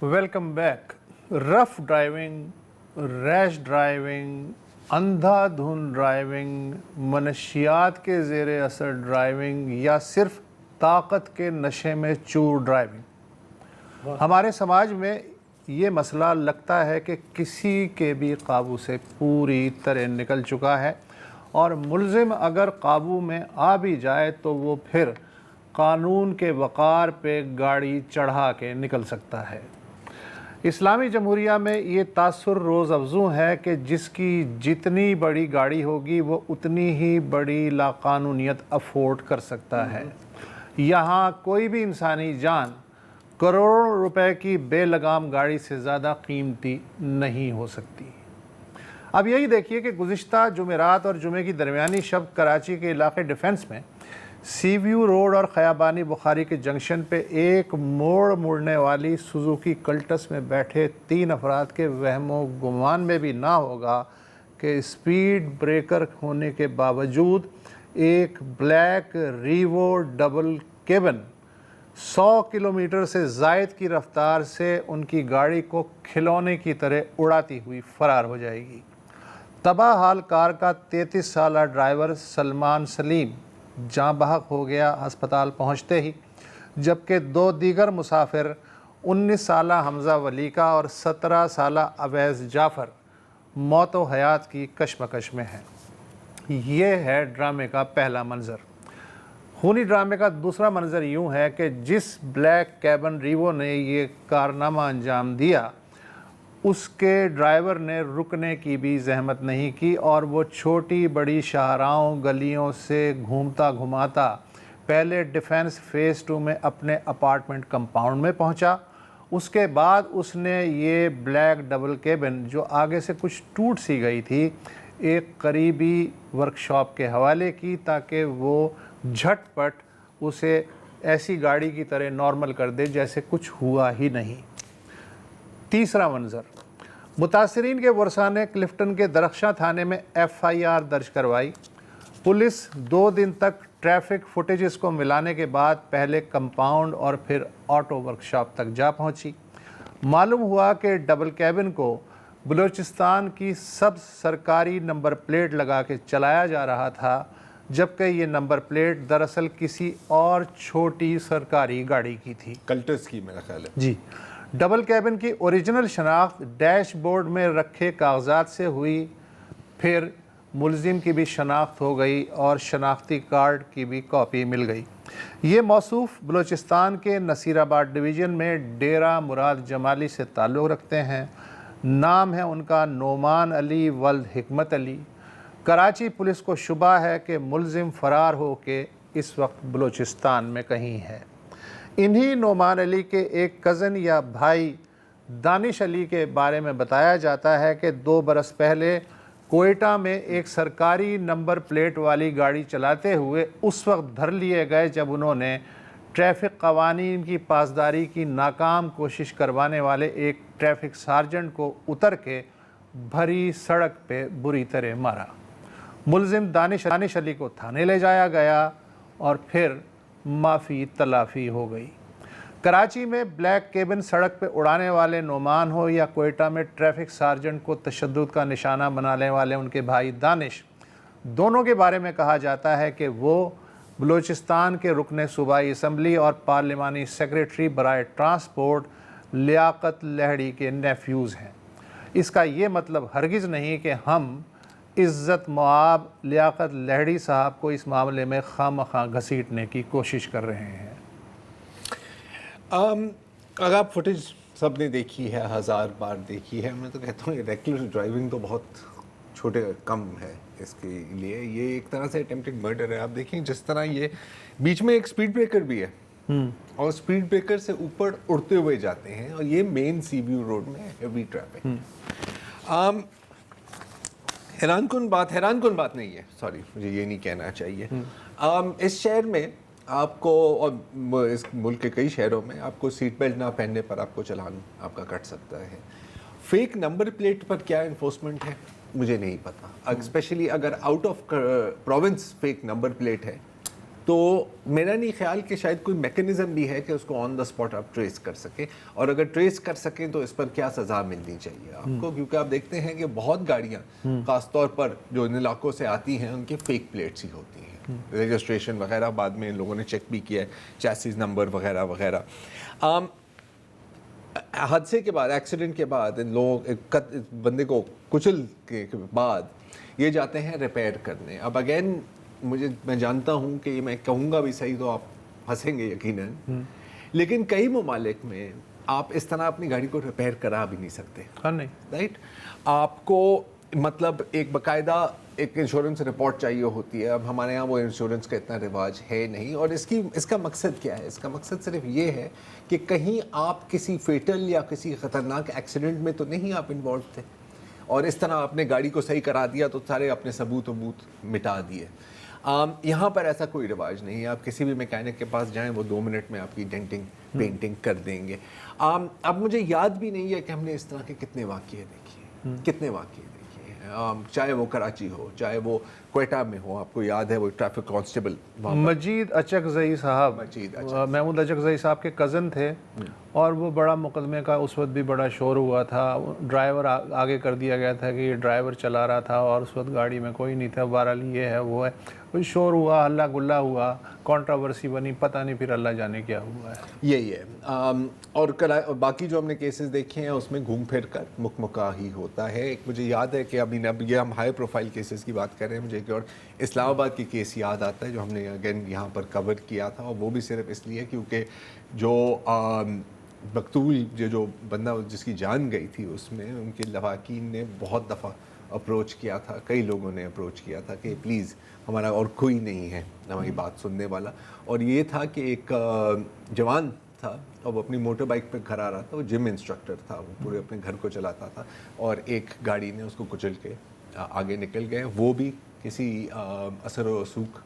Welcome back. Rough driving, rash driving, اندھا دھند driving, منشیات کے زیر اثر ڈرائیونگ یا صرف طاقت کے نشے میں چور ڈرائیونگ، ہمارے سماج میں یہ مسئلہ لگتا ہے کہ کسی کے بھی قابو سے پوری طرح نکل چکا ہے، اور ملزم اگر قابو میں آ بھی جائے تو وہ پھر قانون کے وقار پہ گاڑی چڑھا کے نکل سکتا ہے۔ اسلامی جمہوریہ میں یہ تاثر روز افزوں ہے کہ جس کی جتنی بڑی گاڑی ہوگی وہ اتنی ہی بڑی لاقانونیت افورڈ کر سکتا ہے۔ یہاں کوئی بھی انسانی جان کروڑوں روپے کی بے لگام گاڑی سے زیادہ قیمتی نہیں ہو سکتی۔ اب یہی دیکھیے کہ گزشتہ جمعرات اور جمعے کی درمیانی شب کراچی کے علاقے ڈیفنس میں سی ویو روڈ اور خیابانی بخاری کے جنکشن پہ ایک موڑنے والی سوزوکی کلٹس میں بیٹھے 3 افراد کے وہم و گمان میں بھی نہ ہوگا کہ اسپیڈ بریکر ہونے کے باوجود ایک black review double cabin 100 kilometre سے زائد کی رفتار سے ان کی گاڑی کو کھلونے کی طرح اڑاتی ہوئی فرار ہو جائے گی۔ تباہ حال کار کا 33 سالہ ڈرائیور سلمان سلیم جاں بحق ہو گیا ہسپتال پہنچتے ہی، جبکہ 2 دیگر مسافر 19 سالہ حمزہ ولی کا اور 17 سالہ اویس جعفر موت و حیات کی کشمکش میں ہیں۔ یہ ہے ڈرامے کا پہلا منظر۔ خونی ڈرامے کا دوسرا منظر یوں ہے کہ جس بلیک کیبن ریوو نے یہ کارنامہ انجام دیا، اس کے ڈرائیور نے رکنے کی بھی زحمت نہیں کی اور وہ چھوٹی بڑی شاہراہوں گلیوں سے گھومتا گھماتا پہلے ڈیفنس فیز 2 میں اپنے اپارٹمنٹ کمپاؤنڈ میں پہنچا۔ اس کے بعد اس نے یہ بلیک ڈبل کیبن جو آگے سے کچھ ٹوٹ سی گئی تھی ایک قریبی ورکشاپ کے حوالے کی تاکہ وہ جھٹ پٹ اسے ایسی گاڑی کی طرح نارمل کر دے جیسے کچھ ہوا ہی نہیں۔ تیسرا منظر، متاثرین کے ورثاء نے کلفٹن کے درخشاں تھانے میں FIR درج کروائی۔ پولیس 2 دن تک ٹریفک فوٹیجز کو ملانے کے بعد پہلے کمپاؤنڈ اور پھر آٹو ورکشاپ تک جا پہنچی۔ معلوم ہوا کہ ڈبل کیبن کو بلوچستان کی سب سرکاری نمبر پلیٹ لگا کے چلایا جا رہا تھا، جبکہ یہ نمبر پلیٹ دراصل کسی اور چھوٹی سرکاری گاڑی کی تھی، کلٹس کی میرا خیال ہے۔ جی، ڈبل کیبن کی اوریجنل شناخت ڈیش بورڈ میں رکھے کاغذات سے ہوئی، پھر ملزم کی بھی شناخت ہو گئی اور شناختی کارڈ کی بھی کاپی مل گئی۔ یہ موصوف بلوچستان کے نصیر آباد ڈویژن میں ڈیرہ مراد جمالی سے تعلق رکھتے ہیں۔ نام ہے ان کا نعمان علی ولد حکمت علی۔ کراچی پولیس کو شبہ ہے کہ ملزم فرار ہو کے اس وقت بلوچستان میں کہیں ہے۔ انہی نعمان علی کے ایک کزن یا بھائی دانش علی کے بارے میں بتایا جاتا ہے کہ 2 برس پہلے کوئٹہ میں ایک سرکاری نمبر پلیٹ والی گاڑی چلاتے ہوئے اس وقت دھر لیے گئے جب انہوں نے ٹریفک قوانین کی پاسداری کی ناکام کوشش کروانے والے ایک ٹریفک سارجنٹ کو اتر کے بھری سڑک پہ بری طرح مارا۔ ملزم دانش علی کو تھانے لے جایا گیا اور پھر معافی تلافی ہو گئی۔ کراچی میں بلیک کیبن سڑک پہ اڑانے والے نعمان ہو یا کوئٹہ میں ٹریفک سارجنٹ کو تشدد کا نشانہ بنانے والے ان کے بھائی دانش، دونوں کے بارے میں کہا جاتا ہے کہ وہ بلوچستان کے رکن صوبائی اسمبلی اور پارلیمانی سیکریٹری برائے ٹرانسپورٹ لیاقت لہڑی کے نیفیوز ہیں۔ اس کا یہ مطلب ہرگز نہیں کہ ہم عزت مآب لیاقت لہڑی صاحب کو اس معاملے میں خواہ گھسیٹنے کی کوشش کر رہے ہیں۔ اگر آپ فوٹیج سب نے دیکھی ہے، 1000 بار دیکھی ہے، میں تو کہتا ہوں ریکلس ڈرائیونگ تو بہت چھوٹے کم ہے اس کے لیے۔ یہ ایک طرح سے اٹیمپٹڈ مرڈر ہے۔ آپ دیکھیں جس طرح یہ بیچ میں ایک سپیڈ بریکر بھی ہے اور سپیڈ بریکر سے اوپر اڑتے ہوئے جاتے ہیں، اور یہ مین سی ویو روڈ میں ہیوی ٹریفک۔ حیران کن بات نہیں ہے، سوری مجھے یہ نہیں کہنا چاہیے۔ اس شہر میں آپ کو اور اس ملک کے کئی شہروں میں آپ کو سیٹ بیلٹ نہ پہننے پر آپ کو چلان آپ کا کٹ سکتا ہے۔ فیک نمبر پلیٹ پر کیا انفورسمنٹ ہے مجھے نہیں پتا، اسپیشلی اگر out of province fake number plate ہے تو میرا نہیں خیال کہ شاید کوئی میکنزم بھی ہے کہ اس کو آن دا اسپاٹ آپ ٹریس کر سکیں, اور اگر ٹریس کر سکیں تو اس پر کیا سزا ملنی چاہیے آپ کو, کیونکہ آپ دیکھتے ہیں کہ بہت گاڑیاں خاص طور پر جو ان علاقوں سے آتی ہیں ان کی فیک پلیٹس ہی ہوتی ہیں, رجسٹریشن وغیرہ بعد میں ان لوگوں نے چیک بھی کیا ہے, چیسز نمبر وغیرہ وغیرہ. حادثے کے بعد, ایکسیڈنٹ کے بعد ان لوگ بندے کو کچل کے بعد یہ جاتے ہیں ریپیئر کرنے. اب اگین میں جانتا ہوں کہ میں کہوں گا بھی صحیح تو آپ ہنسیں گے یقیناً, لیکن کئی ممالک میں آپ اس طرح اپنی گاڑی کو ریپیئر کرا بھی نہیں سکتے. ہاں نہیں رائٹ, آپ کو مطلب ایک باقاعدہ ایک انشورنس رپورٹ چاہیے ہوتی ہے. اب ہمارے یہاں وہ انشورنس کا اتنا رواج ہے نہیں, اور اس کا مقصد کیا ہے؟ اس کا مقصد صرف یہ ہے کہ کہیں آپ کسی فیٹل یا کسی خطرناک ایکسیڈنٹ میں تو نہیں آپ انوالو تھے, اور اس طرح آپ نے گاڑی کو صحیح کرا دیا تو سارے اپنے ثبوت مٹا دیے. یہاں پر ایسا کوئی رواج نہیں ہے. آپ کسی بھی میکینک کے پاس جائیں وہ 2 منٹ میں آپ کی ڈینٹنگ پینٹنگ کر دیں گے. اب مجھے یاد بھی نہیں ہے کہ ہم نے اس طرح کے کتنے واقعے دیکھے ہیں, چاہے وہ کراچی ہو, چاہے وہ کوئٹہ میں ہو. آپ کو یاد ہے وہ ٹریفک کانسٹیبل مجید اچکزئی صاحب, محمود اچکزئی صاحب کے کزن تھے, اور وہ بڑا مقدمے کا اس وقت بھی بڑا شور ہوا تھا. ڈرائیور آگے کر دیا گیا تھا کہ یہ ڈرائیور چلا رہا تھا اور اس وقت گاڑی میں کوئی نہیں تھا. بہرحال یہ ہے وہ ہے, کوئی شور ہوا, ہلا گلا ہوا, کنٹراورسی بنی, پتہ نہیں پھر اللہ جانے کیا ہوا ہے. یہی ہے. اور باقی جو ہم نے کیسز دیکھے ہیں اس میں گھوم پھر کر مکمکا ہی ہوتا ہے. ایک مجھے یاد ہے کہ اب یہ ہم ہائی پروفائل کیسز کی بات کر رہے ہیں, مجھے ایک اور اسلام آباد کی کیس یاد آتا ہے جو ہم نے اگین یہاں پر کور کیا تھا, اور وہ بھی صرف اس لیے کیونکہ جو مقتول جو بندہ جس کی جان گئی تھی اس میں ان کے لواحقین نے بہت دفعہ اپروچ کیا تھا, کئی لوگوں نے اپروچ کیا تھا کہ پلیز ہمارا اور کوئی نہیں ہے ہماری بات سننے والا. اور یہ تھا کہ ایک جوان تھا اور وہ اپنی موٹر بائک پہ گھر آ رہا تھا, وہ جم انسٹرکٹر تھا, وہ پورے اپنے گھر کو چلاتا تھا, اور ایک گاڑی نے اس کو کچل کے آگے نکل گئے. وہ بھی کسی اثر و رسوخ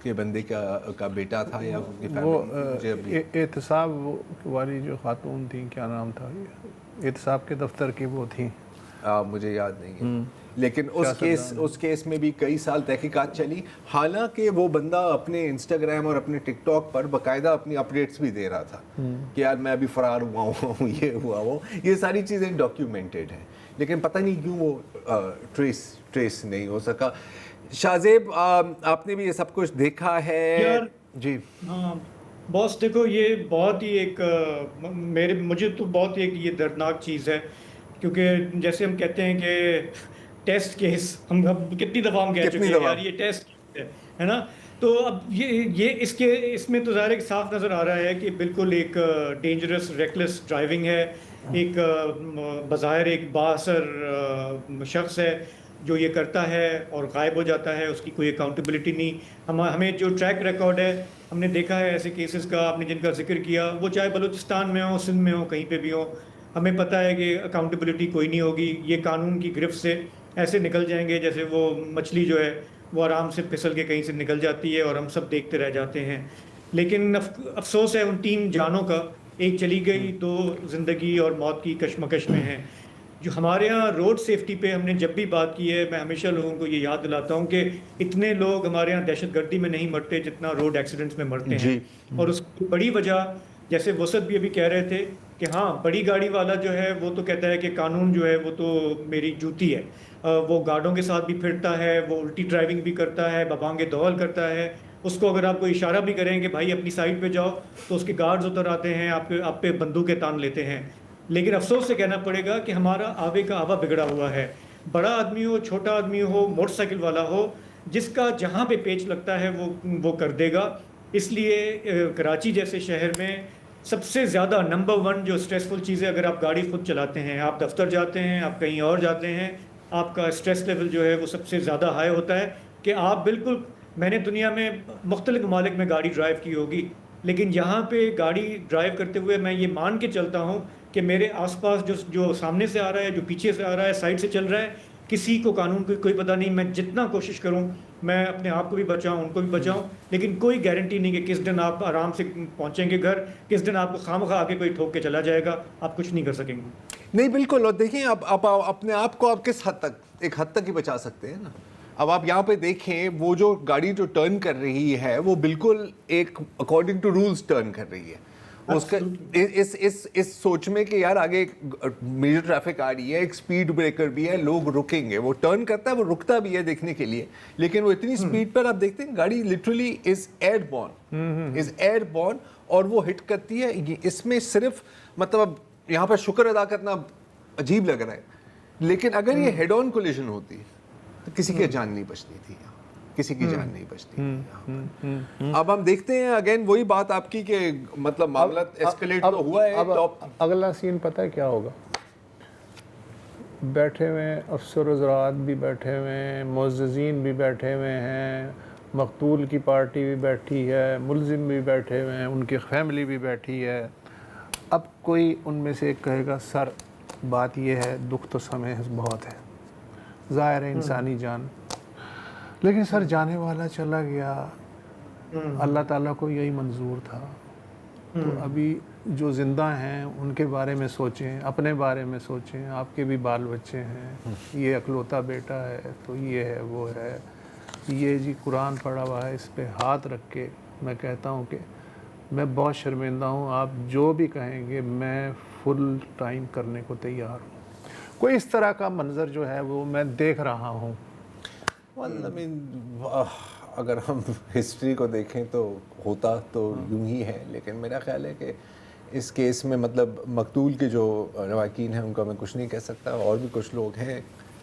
کے بندے کا بیٹا تھا یا وہ احتساب والی جو خاتون تھیں, کیا نام تھا, احتساب کے دفتر کی وہ تھیں, مجھے یاد نہیں ہے, لیکن اس کیس میں بھی کئی سال تحقیقات چلی. حالانکہ وہ بندہ اپنے انسٹاگرام اور اپنے ٹک ٹاک پر باقاعدہ اپنی اپڈیٹس بھی دے رہا تھا کہ یار میں ابھی فرار ہوا ہوں, یہ ہوا وہ, یہ ساری چیزیں ڈاکیومنٹڈ ہیں, لیکن پتہ نہیں کیوں وہ ٹریس نہیں ہو سکا. شاہزیب, آپ نے بھی یہ سب کچھ دیکھا ہے؟ جی ہاں باس, دیکھو یہ بہت ہی ایک مجھے تو بہت ایک یہ دردناک چیز ہے, کیونکہ جیسے ہم کہتے ہیں کہ ٹیسٹ کیس, ہم کتنی دفعہ ہم کہہ چکے ہیں یار یہ ٹیسٹ ہے نا. تو اب یہ اس میں تو ظاہر صاف نظر آ رہا ہے کہ بالکل ایک ڈینجرس ریکلیس ڈرائیونگ ہے. ایک بظاہر ایک بااثر شخص ہے جو یہ کرتا ہے اور غائب ہو جاتا ہے, اس کی کوئی اکاؤنٹیبلٹی نہیں. ہمیں جو ٹریک ریکارڈ ہے ہم نے دیکھا ہے ایسے کیسز کا, آپ نے جن کا ذکر کیا, وہ چاہے بلوچستان میں ہو, سندھ میں ہو, کہیں پہ بھی ہو, ہمیں پتہ ہے کہ اکاؤنٹیبلٹی کوئی نہیں ہوگی. یہ قانون کی گرفت سے ایسے نکل جائیں گے جیسے وہ مچھلی جو ہے وہ آرام سے پھسل کے کہیں سے نکل جاتی ہے اور ہم سب دیکھتے رہ جاتے ہیں. لیکن افسوس ہے ان 3 جانوں کا, ایک چلی گئی, 2 زندگی اور موت کی کشمکش میں ہیں. جو ہمارے ہاں روڈ سیفٹی پہ ہم نے جب بھی بات کی ہے, میں ہمیشہ لوگوں کو یہ یاد دلاتا ہوں کہ اتنے لوگ ہمارے ہاں دہشت گردی میں نہیں مرتے جتنا روڈ ایکسیڈنٹس میں مرتے ہیں. اور اس کی بڑی وجہ, جیسے وسعت بھی ابھی کہہ رہے تھے کہ ہاں بڑی گاڑی والا جو ہے وہ تو کہتا ہے کہ قانون جو ہے وہ تو میری جوتی ہے, وہ گارڈوں کے ساتھ بھی پھرتا ہے, وہ الٹی ڈرائیونگ بھی کرتا ہے, ببانگ دول کرتا ہے. اس کو اگر آپ کو اشارہ بھی کریں کہ بھائی اپنی سائڈ پہ جاؤ تو اس کے گارڈز اتر آتے ہیں, آپ پہ بندوقیں تان لیتے ہیں. لیکن افسوس سے کہنا پڑے گا کہ ہمارا آوے کا آوا بگڑا ہوا ہے. بڑا آدمی ہو, چھوٹا آدمی ہو, موٹر سائیکل والا ہو, جس کا جہاں پہ پیچ لگتا ہے وہ کر دے گا. اس لیے کراچی جیسے شہر میں سب سے زیادہ نمبر 1 جو اسٹریسفل چیز ہے, اگر آپ گاڑی خود چلاتے ہیں, آپ دفتر جاتے ہیں, آپ کہیں اور جاتے ہیں, آپ کا اسٹریس لیول جو ہے وہ سب سے زیادہ ہائی ہوتا ہے. کہ آپ بالکل, میں نے دنیا میں مختلف ممالک میں گاڑی ڈرائیو کی ہوگی, لیکن یہاں پہ گاڑی ڈرائیو کرتے ہوئے میں یہ مان کے چلتا ہوں کہ میرے آس پاس جو سامنے سے آ رہا ہے, جو پیچھے سے آ رہا ہے, سائڈ سے چل رہا ہے, کسی کو قانون کی کوئی پتہ نہیں. میں جتنا کوشش کروں میں اپنے آپ کو بھی بچاؤں, ان کو بھی بچاؤں, لیکن کوئی گارنٹی نہیں کہ کس دن آپ آرام سے پہنچیں گے گھر, کس دن آپ کو خامخواہ آ کے کوئی ٹھوک کے چلا جائے گا, آپ کچھ نہیں کر سکیں گے. نہیں بالکل. اور دیکھیں آپ اپنے آپ کو آپ کس حد تک, ایک حد تک ہی بچا سکتے ہیں نا. اب آپ یہاں پہ دیکھیں وہ جو گاڑی جو ٹرن کر رہی ہے وہ بالکل ایک اکارڈنگ ٹو رولز ٹرن کر رہی ہے. اس کا اس سوچ میں کہ یار آگے میجر ٹریفک آ رہی ہے, ایک سپیڈ بریکر بھی ہے, لوگ رکیں گے, وہ ٹرن کرتا ہے, وہ رکتا بھی ہے دیکھنے کے لیے, لیکن وہ اتنی سپیڈ پر آپ دیکھتے ہیں گاڑی لٹرلی از ایئر بورن اور وہ ہٹ کرتی ہے. اس میں صرف مطلب اب یہاں پر شکر ادا کرنا عجیب لگ رہا ہے, لیکن اگر یہ ہیڈ آن کولیشن ہوتی تو کسی کی جان نہیں بچتی تھی, کسی کی جان نہیں بچتی تھی. اب ہم دیکھتے ہیں اگین وہی بات آپ کی کہ مطلب معاملہ ایسکیلیٹ تو ہوا ہے. اب اگلا سین پتہ ہے کیا ہوگا؟ بیٹھے ہوئے ہیں افسر وزرات بھی بیٹھے ہوئے ہیں, معززین بھی بیٹھے ہوئے ہیں, مقتول کی پارٹی بھی بیٹھی ہے, ملزم بھی بیٹھے ہوئے ہیں, ان کی فیملی بھی بیٹھی ہے. اب کوئی ان میں سے ایک کہے گا سر بات یہ ہے, دکھ تو سمے بہت ہے, ظاہر ہے انسانی جان, لیکن سر جانے والا چلا گیا, اللہ تعالیٰ کو یہی منظور تھا. تو ابھی جو زندہ ہیں ان کے بارے میں سوچیں, اپنے بارے میں سوچیں, آپ کے بھی بال بچے ہیں, یہ اکلوتا بیٹا ہے تو یہ ہے وہ ہے, یہ جی قرآن پڑھا ہوا ہے, اس پہ ہاتھ رکھ کے میں کہتا ہوں کہ میں بہت شرمندہ ہوں, آپ جو بھی کہیں گے میں فل ٹائم کرنے کو تیار ہوں. کوئی اس طرح کا منظر جو ہے وہ میں دیکھ رہا ہوں. اگر ہم ہسٹری کو دیکھیں تو ہوتا تو یوں ہی ہے, لیکن میرا خیال ہے کہ اس کیس میں مطلب مقتول کے جو لواحقین ہیں ان کا میں کچھ نہیں کہہ سکتا, اور بھی کچھ لوگ ہیں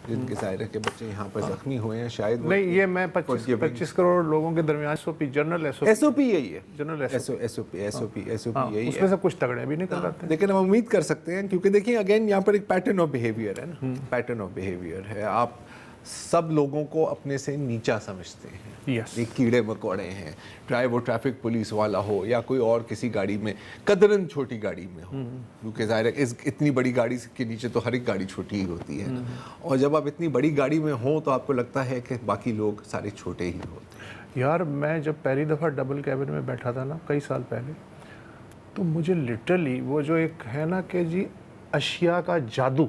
جن کے ظاہر ہے کہ بچے یہاں پر زخمی ہوئے ہیں, شاید نہیں یہ میں 25 کروڑ لوگوں کے درمیان جنرل ایس او پی یہی ہے, جنرل ایس او پی یہی اس ہے. میں سے کچھ تگڑے بھی نکل آتے ہیں, لیکن ہم امید کر سکتے ہیں کیونکہ دیکھیں اگین یہاں پر ایک پیٹرن آف بیہیویئر ہے نا, پیٹرن آف بیہیویئر ہے. آپ سب لوگوں کو اپنے سے نیچا سمجھتے ہیں, ایک کیڑے مکوڑے ہیں, چاہے وہ ٹریفک پولیس والا ہو یا کوئی اور کسی گاڑی میں, قدرن چھوٹی گاڑی میں ہو, کیونکہ ظاہر ہے اتنی بڑی گاڑی کے نیچے تو ہر ایک گاڑی چھوٹی ہی ہوتی ہے, اور جب آپ اتنی بڑی گاڑی میں ہوں تو آپ کو لگتا ہے کہ باقی لوگ سارے چھوٹے ہی ہوتے ہیں. یار میں جب پہلی دفعہ ڈبل کیبن میں بیٹھا تھا نا کئی سال پہلے, تو مجھے لٹرلی وہ جو ایک ہے نا کہ جی اشیاء کا جادو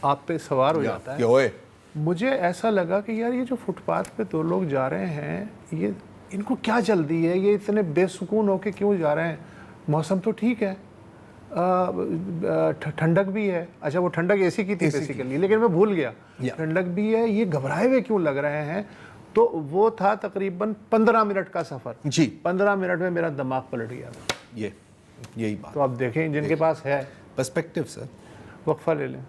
آپ پہ سوار ہو جاتا ہے, مجھے ایسا لگا کہ یار یہ جو فٹ پاتھ پہ دو لوگ جا رہے ہیں, یہ ان کو کیا جلدی ہے, یہ اتنے بے سکون ہو کے کیوں جا رہے ہیں؟ موسم تو ٹھیک ہے, ٹھنڈک بھی ہے, اچھا وہ ٹھنڈک اے سی کی تھی بیسیکلی, لیکن میں بھول گیا, ٹھنڈک بھی ہے, یہ گھبرائے ہوئے کیوں لگ رہے ہیں؟ تو وہ تھا تقریباً 15 منٹ کا سفر جی, 15 منٹ میں میرا دماغ پلٹ گیا تھا. یہی بات. تو آپ دیکھیں جن کے پاس ہے پرسپیکٹو سر, وقفہ لے لیں.